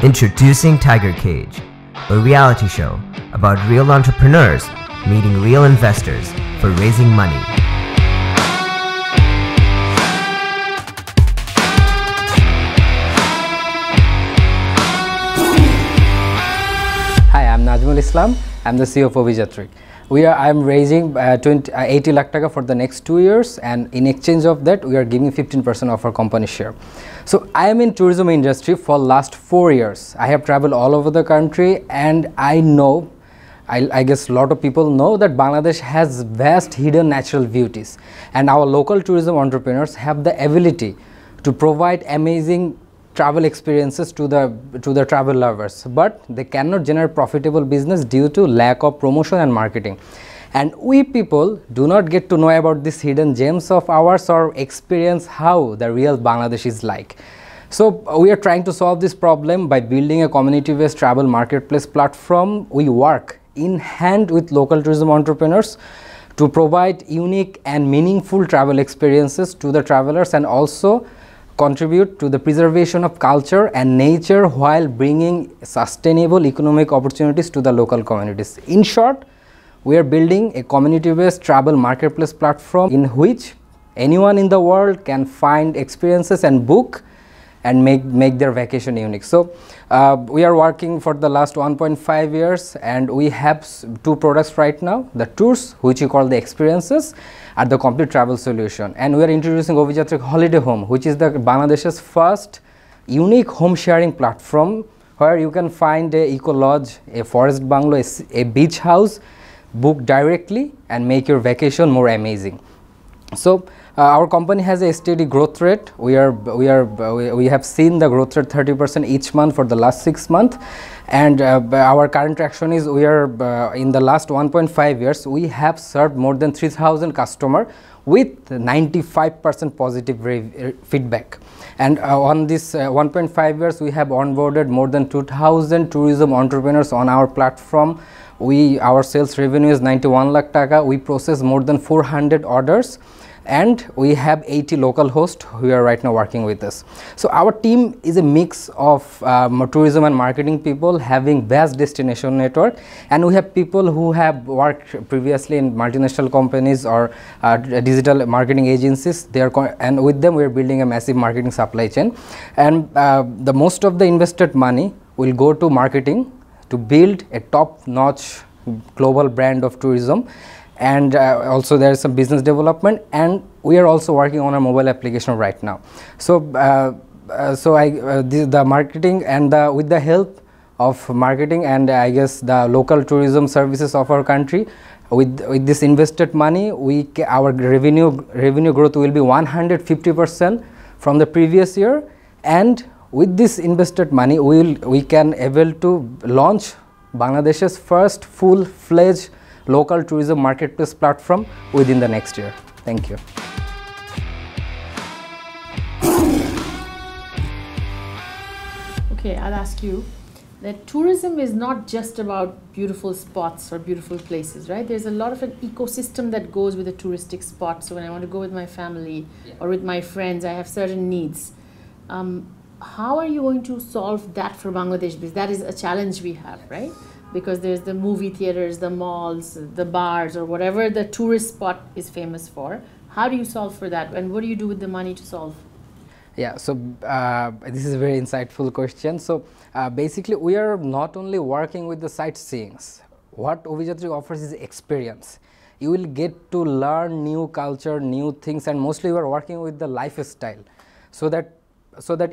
Introducing Tiger Cage, a reality show about real entrepreneurs meeting real investors for raising money. Hi, I'm Najmul Islam. I'm the CEO of Ovijatric. I'm raising 80 lakh taka for the next 2 years, and in exchange of that, we are giving 15% of our company share. So I am in tourism industry for last 4 years. I have traveled all over the country, and I know, I guess a lot of people know that Bangladesh has vast hidden natural beauties, and our local tourism entrepreneurs have the ability to provide amazing travel experiences to the travel lovers, but they cannot generate profitable business due to lack of promotion and marketing. And we people do not get to know about these hidden gems of ours or experience how the real Bangladesh is like. So we are trying to solve this problem by building a community-based travel marketplace platform. We work in hand with local tourism entrepreneurs to provide unique and meaningful travel experiences to the travelers, and also contribute to the preservation of culture and nature while bringing sustainable economic opportunities to the local communities. In short, we are building a community-based travel marketplace platform in which anyone in the world can find experiences and book and make their vacation unique. So we are working for the last 1.5 years, and we have 2 products right now: the tours, which we call the experiences, are the complete travel solution, and we are introducing Ovijatric Holiday Home, which is the Bangladesh's first unique home sharing platform, where you can find a eco lodge, a forest bungalow, a beach house, book directly and make your vacation more amazing. So our company has a steady growth rate. We have seen the growth rate 30% each month for the last 6 months, and our current traction is we are in the last 1.5 years we have served more than 3,000 customers with 95% positive feedback, and on this 1.5 years we have onboarded more than 2,000 tourism entrepreneurs on our platform. Our sales revenue is 91 lakh taka. We process more than 400 orders, and we have 80 local hosts who are right now working with us. So our team is a mix of tourism and marketing people having vast destination network, and we have people who have worked previously in multinational companies or digital marketing agencies. And with them we are building a massive marketing supply chain, and the most of the invested money will go to marketing to build a top-notch global brand of tourism. And also there is some business development, and we are also working on a mobile application right now. So the marketing and with the help of marketing and I guess the local tourism services of our country, with this invested money, our revenue growth will be 150% from the previous year, and with this invested money we can able to launch Bangladesh's first full-fledged local tourism marketplace platform within the next year. Thank you. Okay, I'll ask you that tourism is not just about beautiful spots or beautiful places, right? There's a lot of an ecosystem that goes with a touristic spot. So when I want to go with my family or with my friends, I have certain needs. How are you going to solve that for Bangladesh? Because that is a challenge we have, right? Because there's the movie theaters, the malls, the bars, or whatever the tourist spot is famous for. How do you solve for that, and what do you do with the money to solve? Yeah, so this is a very insightful question. So basically we are not only working with the sightseeings. What Ovijatric offers is experience. You will get to learn new culture, new things, and mostly we are working with the lifestyle, so that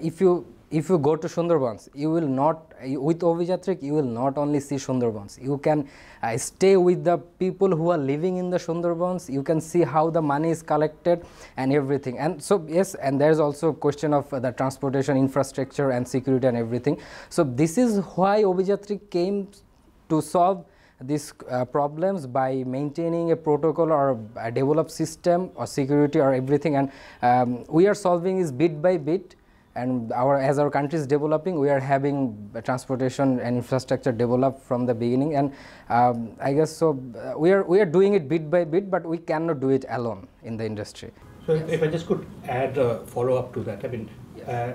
if you go to Sundarbans, you will not, with Ovijatric, you will not only see Sundarbans. You can stay with the people who are living in the Sundarbans. You can see how the money is collected and everything. And so yes, and there is also a question of the transportation infrastructure and security and everything. So this is why Ovijatric came to solve these problems by maintaining a protocol or a developed system or security or everything. And we are solving is bit by bit. And as our country is developing, we are having transportation and infrastructure developed from the beginning, and I guess so we are doing it bit by bit, but we cannot do it alone in the industry. So if I just could add a follow up to that, I mean,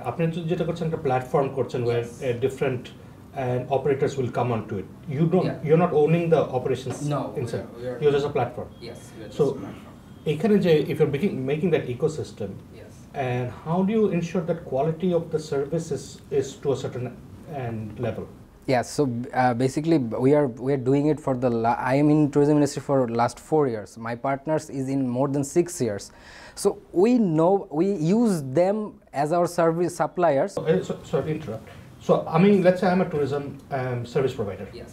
আপনি যেটা করছেন একটা platform করছেন where different operators will come onto it. You're not owning the operations inside. You're just a platform. Yes. So এখানে যে if you're making that ecosystem, and how do you ensure that quality of the service is to a certain level? Yeah, so basically we are doing it for I am in tourism industry for last 4 years. My partners is in more than 6 years. So we use them as our service suppliers. Sorry to interrupt. So I mean, let's say I'm a tourism service provider. Yes.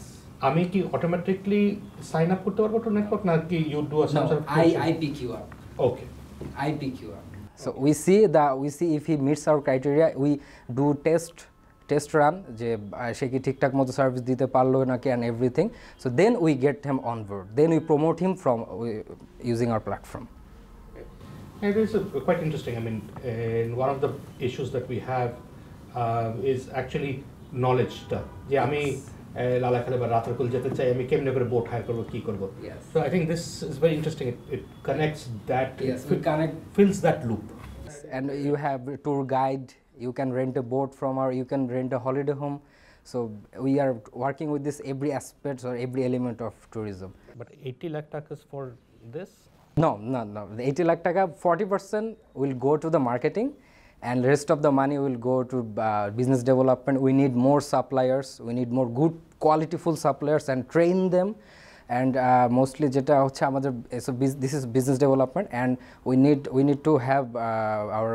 আমি কি automatically sign up করতে পারবো to network নাকি you do some sort of I pick you up. Okay. I pick you up. So we see if he meets our criteria. We do test run যে সে কি ঠিকঠাক মতো service দিতে পারলো নাকি and everything. So then we get him on board. Then we promote him from using our platform. It is quite interesting. I mean, one of the issues that we have is actually knowledge. যে আমি লালাখালে বা রাতারকুল যেতে চাই আমি কেমনে করে boat higher করব কি করব. So I think this is very interesting. It connects that. Yes, we connect. Fills that loop. And you have a tour guide. You can rent a boat from you can rent a holiday home. So we are working with this every aspect or every element of tourism. But 80 lakh takas for this? No. The 80 lakh taka, 40% will go to the marketing and rest of the money will go to business development. We need more suppliers. We need more good qualityful suppliers and train them. And mostly jeta hocche amader so this is business development, and we need to have our,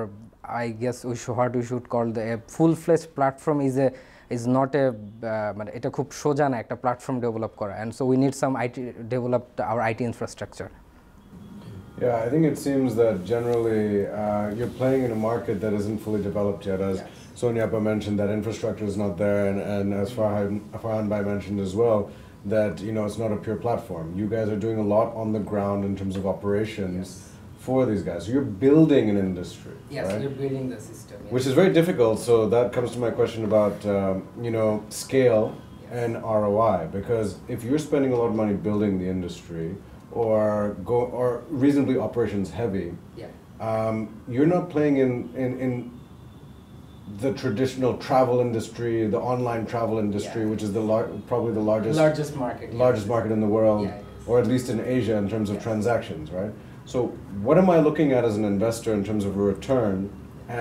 I guess what we should call the full-fledged platform is not a মানে এটা খুব সোজা না একটা platform develop করা, and so we need some develop our IT infrastructure. Yeah, I think it seems that generally you're playing in a market that isn't fully developed yet. As Sonyapa mentioned, that infrastructure is not there, and as Farhan Bhai mentioned as well, that it's not a pure platform. You guys are doing a lot on the ground in terms of operations for these guys. So you're building an industry. Yes, right? You're building the system. Yes. Which is very difficult. So that comes to my question about scale and ROI. Because if you're spending a lot of money building the industry, or reasonably operations heavy, you're not playing in the traditional travel industry, the online travel industry, which is probably the largest market in the world, or at least in Asia in terms of transactions, right? So what am I looking at as an investor in terms of a return,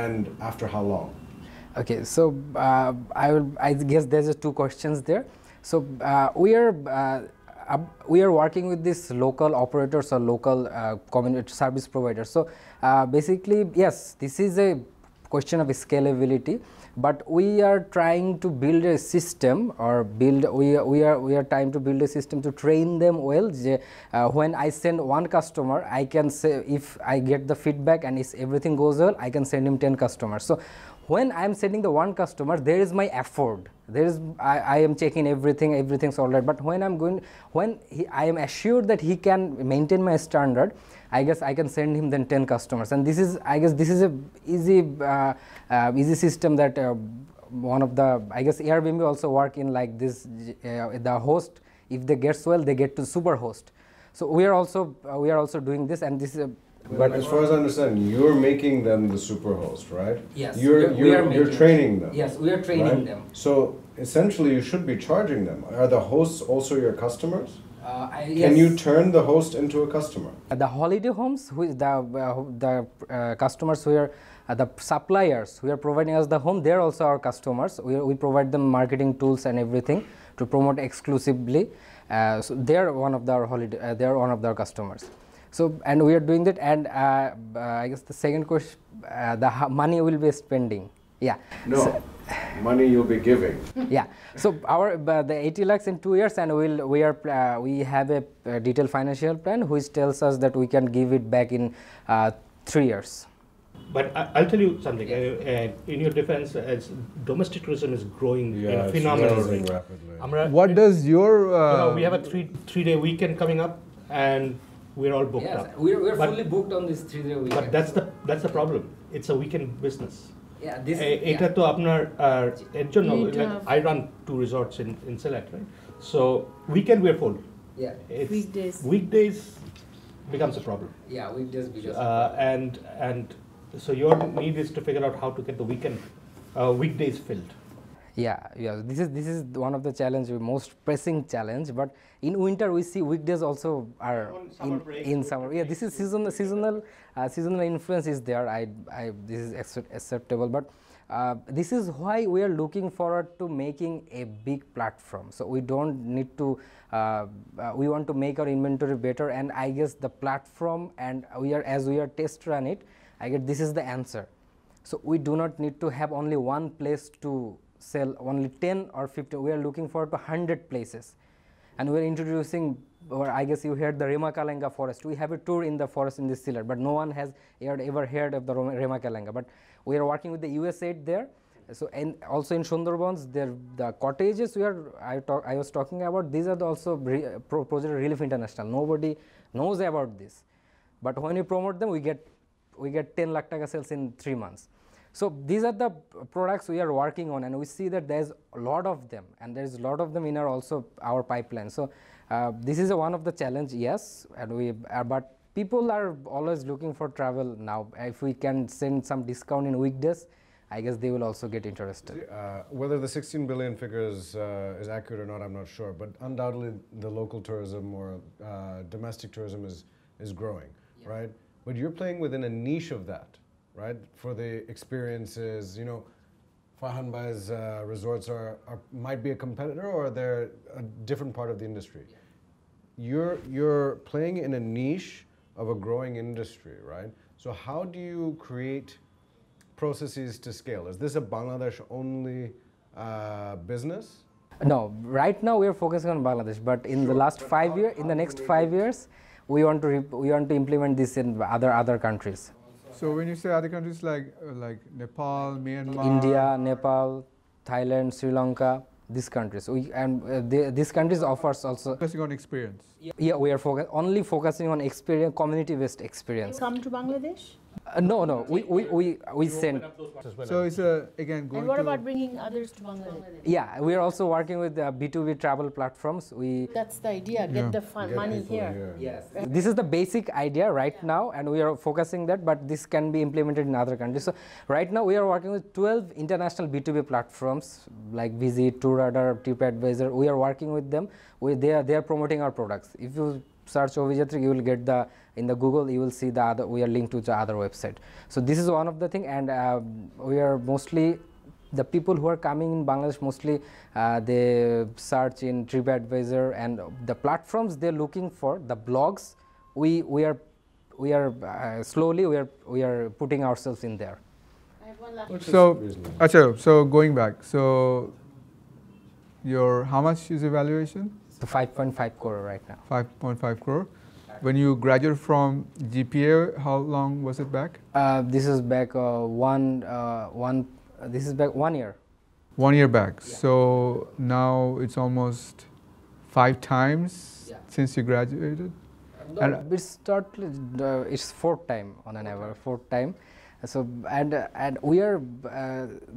and after how long? Okay, so I guess there's 2 questions there. So we are working with these local operators or local community service providers. So basically, yes, this is a question of scalability, but we are trying to build a system, or we are trying to build a system to train them well. When I send one customer, I can say, if I get the feedback and if everything goes well, I can send him 10 customers. So when I am sending the one customer, there is my effort. I am checking everything's all right. But when I am assured that he can maintain my standard, I guess I can send him then 10 customers. And this is a easy system that one of the, I guess Airbnb also work in like this. The host, if they get well, they get to super host. So we are also doing this, and this is But as far as I understand, you're making them the super host, right? Yes. You're training them. Yes, we are training them. So essentially, you should be charging them. Are the hosts also your customers? Can you turn the host into a customer? The holiday homes, the customers who are the suppliers who are providing us the home, they are also our customers. We provide them marketing tools and everything to promote exclusively. So they are one of our customers. So, and we are doing that, and I guess the second question, the money will be spending. Yeah. No, money you'll be giving. Yeah. So the 80 lakhs in 2 years, and we have a detailed financial plan which tells us that we can give it back in 3 years. But I'll tell you something. In your defense, as domestic tourism is growing in a phenomenal rate. Rapidly. What does your we have a three-day weekend coming up, and we're all booked up. We're fully booked on this 3-day weekend. But that's the problem. It's a weekend business. Yeah, this. এটা তো আপনার এর জন্য I run 2 resorts in Sylhet, right? So weekend we're full. Yeah. Weekdays becomes a problem. Yeah, weekdays becomes. And So your need is to figure out how to get the weekdays filled. Yeah. This is one of the challenge, most pressing challenge. But in winter, we see weekdays also are in summer. Yeah, this is seasonal influence is there. This is acceptable. But this is why we are looking forward to making a big platform. So we don't need to. We want to make our inventory better, and I guess the platform, and as we are test run it, I guess this is the answer. So we do not need to have only one place to sell only 10 or 50. We are looking forward to 100 places, and we are introducing, or I guess you heard the Remakalenga forest. We have a tour in the forest in this Sylhet, but no one has ever heard of the Remakalenga. But we are working with the USAID there. So, and also in Sundarbans, the cottages I was talking about, these are also Project Relief International. Nobody knows about this, but when we promote them, we get 10 lakh taka sales in 3 months. So these are the products we are working on, and we see that there is a lot of them, and there is a lot of them in our pipeline. So this is one of the challenge, yes, and but people are always looking for travel now. If we can send some discount in weekdays, I guess they will also get interested. Whether the 16 billion figure is accurate or not, I'm not sure, but undoubtedly the local tourism or domestic tourism is growing, right? But you're playing within a niche of that, right? For the experiences, you know, Farhan Bhai's resorts might be a competitor, or they're a different part of the industry. You're playing in a niche of a growing industry, right? So how do you create processes to scale? Is this a Bangladesh only business? No, right now we are focusing on Bangladesh, but in the last 5 years, in the next 5 years, we want to implement this in other countries. So when you say other countries like Nepal, Myanmar, India, Nepal, Thailand, Sri Lanka, these countries, these countries offers also focusing on experience. Yeah, we are only focusing on experience, community-based experience. Come to Bangladesh? No, we send. So it's again going. And what to about bringing others to Bangladesh? Yeah, we are also working with B2B travel platforms. That's the idea. Get the money here. Yes. This is the basic idea right now, and we are focusing that, but this can be implemented in other countries. So right now we are working with 12 international B2B platforms like Visit, TourRadar, TripAdvisor. We are working with them. They are promoting our products. If you search Ovijatric, you will get in the Google, you will see we are linked to the other website. So this is one of the thing, and we are mostly, the people who are coming in Bangladesh, mostly they search in TripAdvisor, and the platforms they're looking for, the blogs, we are slowly we are putting ourselves in there. I have one last. So going back, so how much is evaluation? So 5.5 crore right now. 5.5 crore. When you graduated from GPA, how long was it back? This is back this is back 1 year. 1 year back. Yeah. So now it's almost 5 times since you graduated. No, it's 4th time on an average, 4th time. So and we are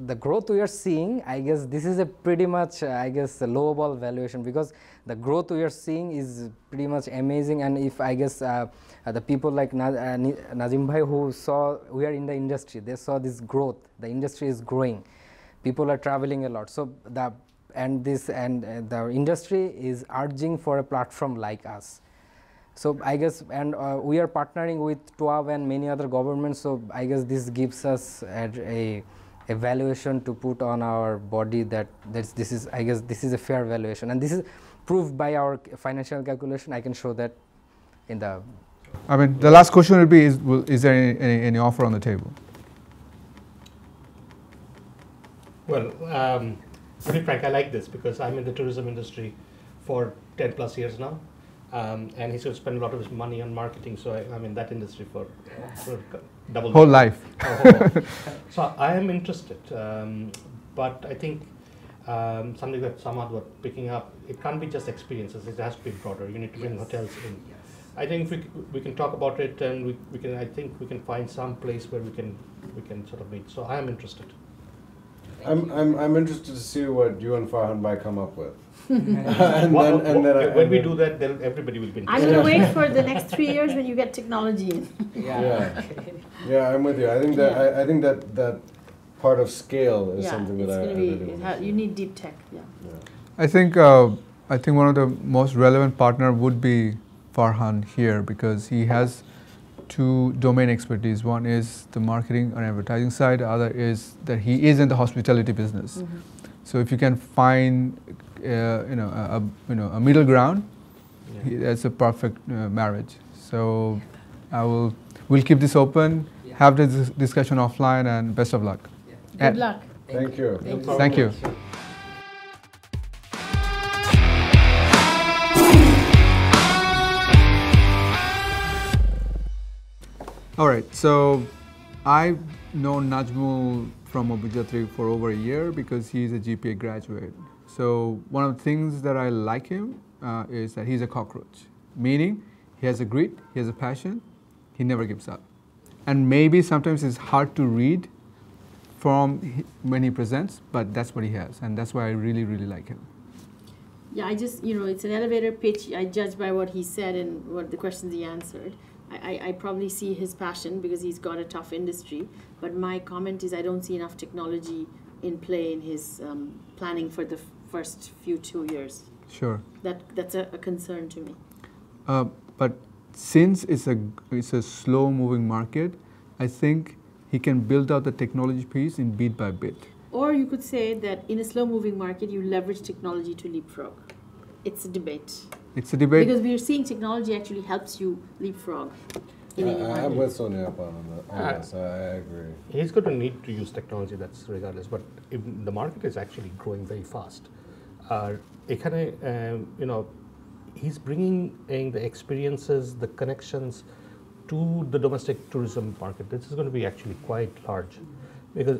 the growth we are seeing. I guess this is a pretty much a lowball valuation, because the growth we are seeing is pretty much amazing. And if I guess the people like Nazim Bhai, who saw we are in the industry, they saw this growth. The industry is growing. People are traveling a lot. So the industry is urging for a platform like us. So I guess, and we are partnering with TWAV and many other governments. So I guess this gives us a valuation to put on our body that this is, I guess, this is a fair valuation, and this is proved by our financial calculation. I can show that in the. I mean, the last question would be: Is there any offer on the table? Well, to be frank, I like this because I'm in the tourism industry for 10 plus years now. And he's going to spend a lot of his money on marketing, so I'm in that industry for double whole life. So I am interested, but I think something that Samad was picking up, it can't be just experiences, it has to be broader. You need to bring hotels in. I think if we can talk about it, and I think we can find some place where we can sort of meet. So I am interested. I'm interested to see what you and Farhan might come up with. When we do that, then everybody will be I'm interested. going to wait for the next 3 years when you get technology in. Yeah, I'm with you. I think that I think that part of scale is something that I really want. You need deep tech. Yeah. I think one of the most relevant partner would be Farhan here, because he has two domain expertise. One is the marketing and advertising side. The other is that he is in the hospitality business. So if you can find a middle ground, that's a perfect marriage. So we'll keep this open, have this discussion offline, and best of luck. Good luck. Thank you. Thank you. All right, so I've known Najmul from Obijatri for over a year because he's a GPA graduate. So one of the things that I like him is that he's a cockroach, meaning he has a grit, he has a passion, he never gives up. And maybe sometimes it's hard to read from when he presents, but that's what he has, and that's why I really, really like him. Yeah, it's an elevator pitch. I judge by what he said and what the questions he answered. I probably see his passion because he's got a tough industry, but my comment is I don't see enough technology in play in his planning for the first 2 years. Sure. That's a concern to me. But since it's a slow-moving market, I think he can build out the technology piece in bit by bit. Or you could say that in a slow-moving market, you leverage technology to leapfrog. It's a debate. It's a debate. Because we are seeing technology actually helps you leapfrog. I'm with Sonia on this. I agree. He's going to need to use technology, that's regardless. But if the market is actually growing very fast. He's bringing in the experiences, the connections to the domestic tourism market. This is going to be actually quite large because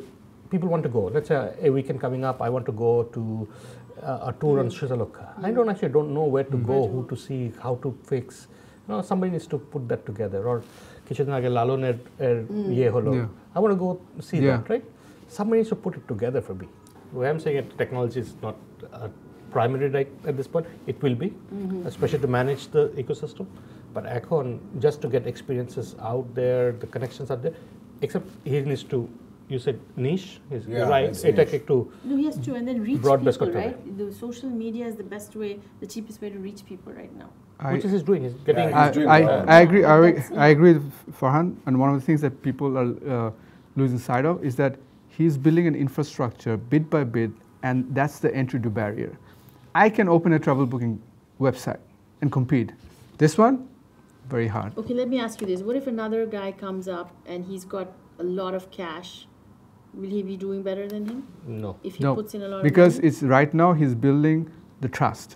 people want to go. Let's say a weekend coming up, I want to go to a tour on Sri Lanka. I don't know where to go, who to see, how to fix. Somebody needs to put that together. Or কিছুদিন আগে লালনের ইয়ে হলো, I want to go see that, right? Somebody needs to put it together for me. Where I'm saying that technology is not primary right at this point. It will be, especially to manage the ecosystem. But এখন just to get experiences out there, the connections are there. Except he needs to. You said niche, right? No, he has to, and then reach people, right? The social media is the best way, the cheapest way to reach people right now. Which is he's doing. He's getting. I agree. I agree with Farhan. And one of the things that people are losing sight of is that he's building an infrastructure bit by bit, and that's the entry to barrier. I can open a travel booking website and compete. This one, very hard. Okay, let me ask you this: what if another guy comes up and he's got a lot of cash? Will he be doing better than him? No. If he puts in a lot because of money? it's right now he's building the trust.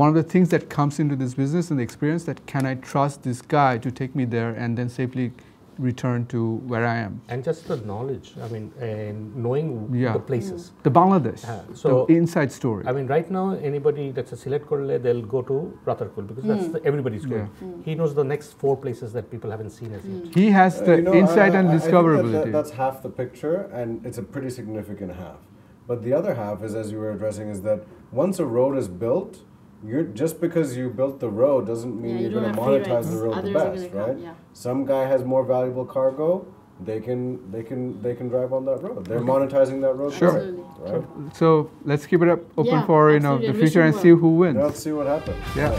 One of the things that comes into this business and the experience that can I trust this guy to take me there and then safely return to where I am. And just the knowledge, knowing the places. The Bangladesh, the inside story. Right now, anybody that's a select korle, they'll go to Ratarkul because that's everybody's going. He knows the next 4 places that people haven't seen as yet. He has the insight and discoverability. I think that's half the picture, and it's a pretty significant half. But the other half is, as you were addressing, is that once a road is built, just because you built the road doesn't mean you're going to monetize the road the best, right? Some guy has more valuable cargo, they can drive on that road. They're monetizing that road. Sure. Right? So let's keep it open for the future and see who wins. Let's see what happens. Yeah.